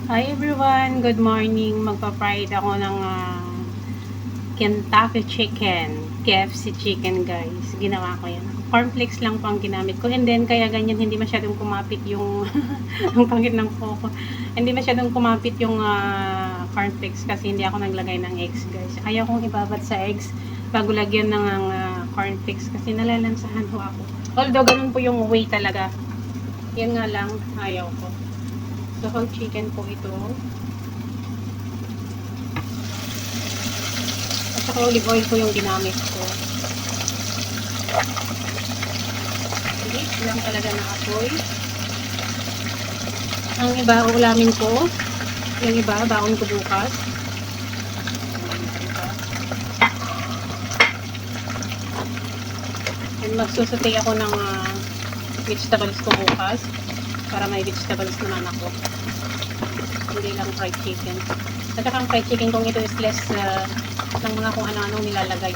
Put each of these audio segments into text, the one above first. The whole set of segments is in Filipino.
Hi everyone, good morning. Magpa-fried ako ng Kentucky chicken, KFC chicken guys. Ginawa ko yan. Cornflakes lang po ang ginamit ko. And then kaya ganyan hindi masyadong kumapit yung ang pangit ng focus. Hindi masyadong kumapit yung cornflakes kasi hindi ako naglagay ng eggs guys. Ayaw kong ibabat sa eggs bago lagyan ng cornflakes kasi nalalansahan ho ako. Although ganun po yung way talaga. Yan nga lang, ayaw ko. So, whole chicken po ito. At saka olive oil po yung ginamit ko. Bilis lang talaga na apoy. Ang iba, ulamin ko. Yung iba, baon ko bukas. And magsusutay ako ng vegetables ko bukas. Para may vegetables naman ako. Hindi lang fried chicken. At saka ang fried chicken kung ito is less ng mga kung ano-anong nilalagay.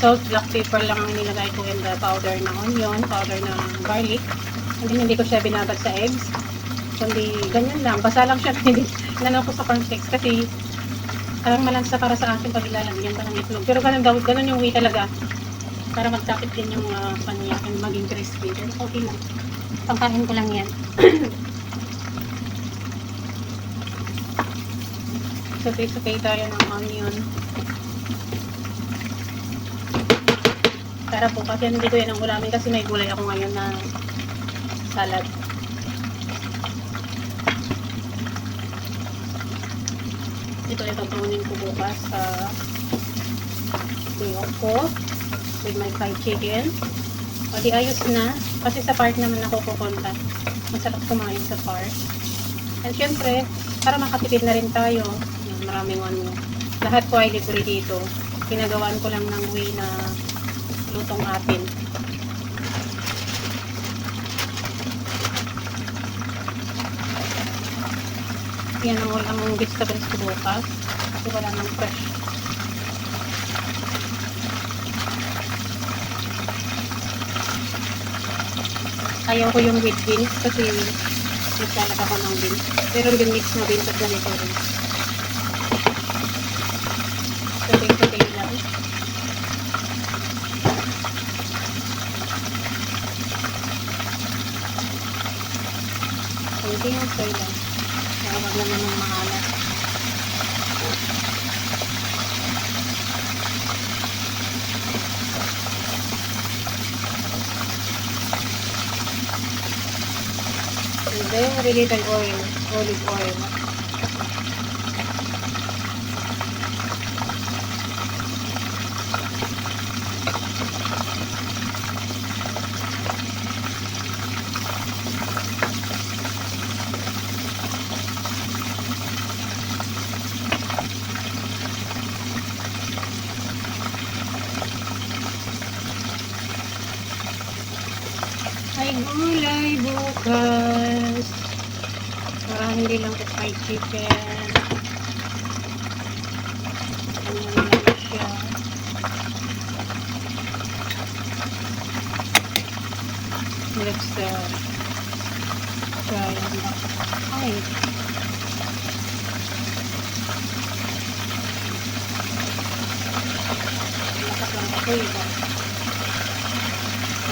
Salt, black pepper lang ang nilagay ko and the powder na onion, powder na garlic. Hindi ko siya binabad sa eggs. Kundi ganyan lang. Basa lang siya. Inano ko sa cornflakes kasi parang malansa para sa akin pag ilalagyan pa ng itlog. Pero ganun yung way talaga. Para magkapit din yung kanya and maging crispy. Pero okay lang. Pangkain ko lang yan. Sukay tayo ng onion. Para po kasi hindi ko yan ang ulamin kasi may gulay ako ngayon na salad. Ito ay pagpaunin ko bukas sa tuyok ko with my fried chicken. O di ayos na. Kasi sa park naman ako pupunta. Masarap kumain sa park. And syempre, para makatipid na rin tayo. Maraming lahat po ay libre dito. Ginagawaan ko lang ng way na lutong atin. Yan ang vegetables ko bukas. Kasi wala nang fresh. Ayaw ko yung with beans kasi nagsalag ako ng beans. Pero yung mix na beans at ganito rin. Sutay lang. Hindi yung soy lang. Kaya wag lang naman maalat. Very little oil, olive oil. Ay gulay bukas. Para hindi lang po fried chicken. Ano lang siya. Let's try ay lakas lang ako ito.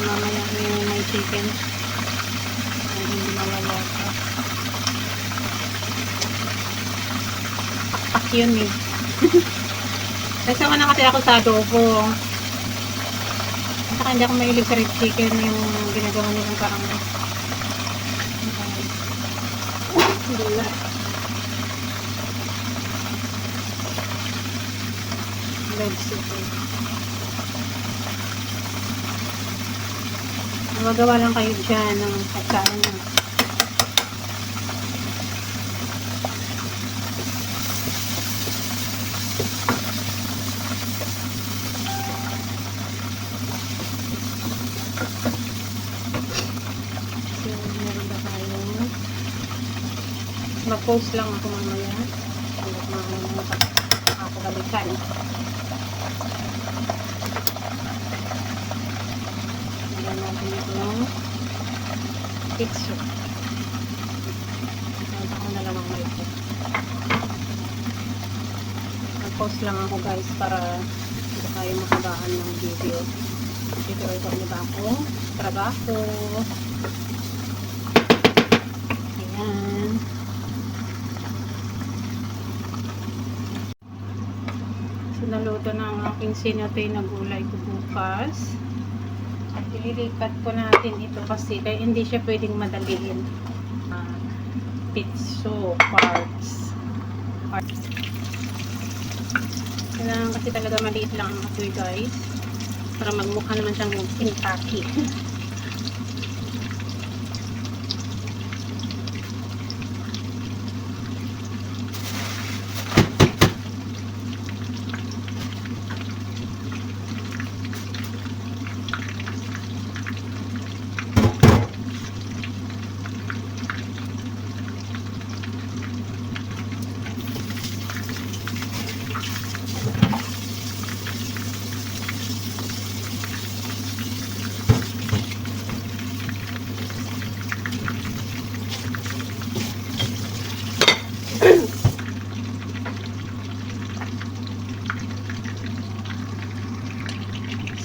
Mamaya yung may chicken ay hindi mawawala. Pakpak yun eh. Nagsama na kasi ako sa adobo. At saka hindi ako mahilig sa red chicken yung ginagawa nilang parang gula. Red chicken. Magawa lang kayo dyan ng pagkain na. So, meron ba tayo? Mag-post lang ako mamaya. Ako balikan. Lagyan natin itong pizza. Ito na lang ang may nagpo-pause lang ako guys para hindi tayo makabahan ng video. Dito ito na akong trabaho. Ayan. So, naluto na ang aking sinatay na gulay ko bukas. Ililipat ko natin ito kasi kaya hindi siya pwedeng madaliin. Pitso parts. Kailangan kasi talaga maliit lang ang apoy guys para magmukha naman siyang Kentucky.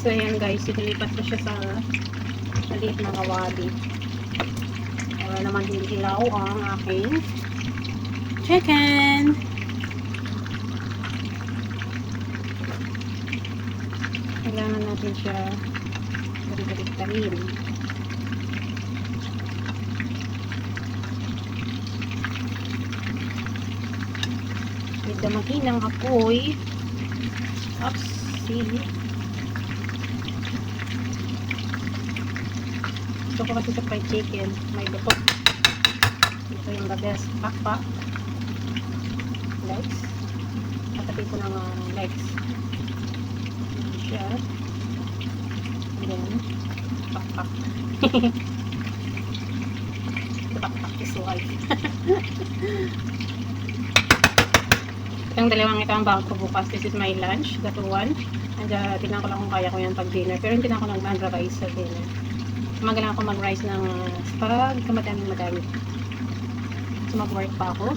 So ayan guys, itilipat ko siya sa maliit na kawali para naman hindi hilaw ang aking chicken. Kailangan natin siya balik-balik-tarin. With the mahinang apoy. Oops, see. Gusto ko kasi sa fried chicken, may buto. Ito yung the best. Pakpak. Legs. Katabi ko ng legs. Ayan siya. And then, pakpak. Pakpak is life. Itong dalawang ito ang bawang ko bukas. This is my lunch, that one. And tignan ko lang kung kaya ko yan pag dinner. Pero hindi na ako nag-rice sa dinner. Magalang ako mag-rice ng pag madami. So mag-work pa ako.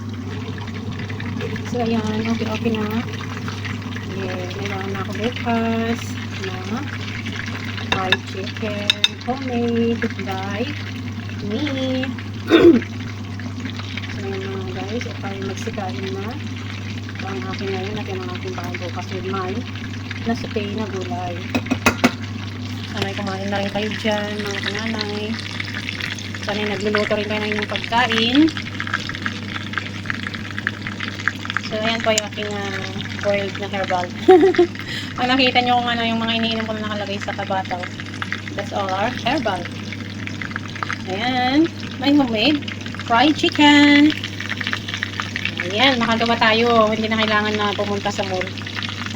So ayan, okay na. Nailangan na ako bukas na fried chicken, homemade by me. So ayan mga guys, ito ay magsikain na. Ito ang aking ngayon at yung aking bahan bukas with my nasutay na gulay. Sana'y kumain na rin kayo dyan, mga kananay. Sana'y nagluluto rin kayo ng pagkain. So, ayan po yung aking boiled na herbal. Pag nakita nyo kung ano yung mga iniinom ko na nakalagay sa kabataw. That's all our herbal. Ayan, may homemade fried chicken. Ayan, makagawa tayo. Hindi na kailangan na pumunta sa mall.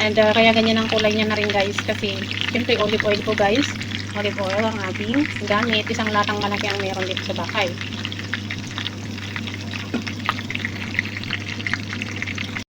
And kaya ganyan ang kulay niya na rin guys kasi siyempre olive oil po guys. Olive oil ang ating gamit. Isang latang malaki ang meron dito sa bahay.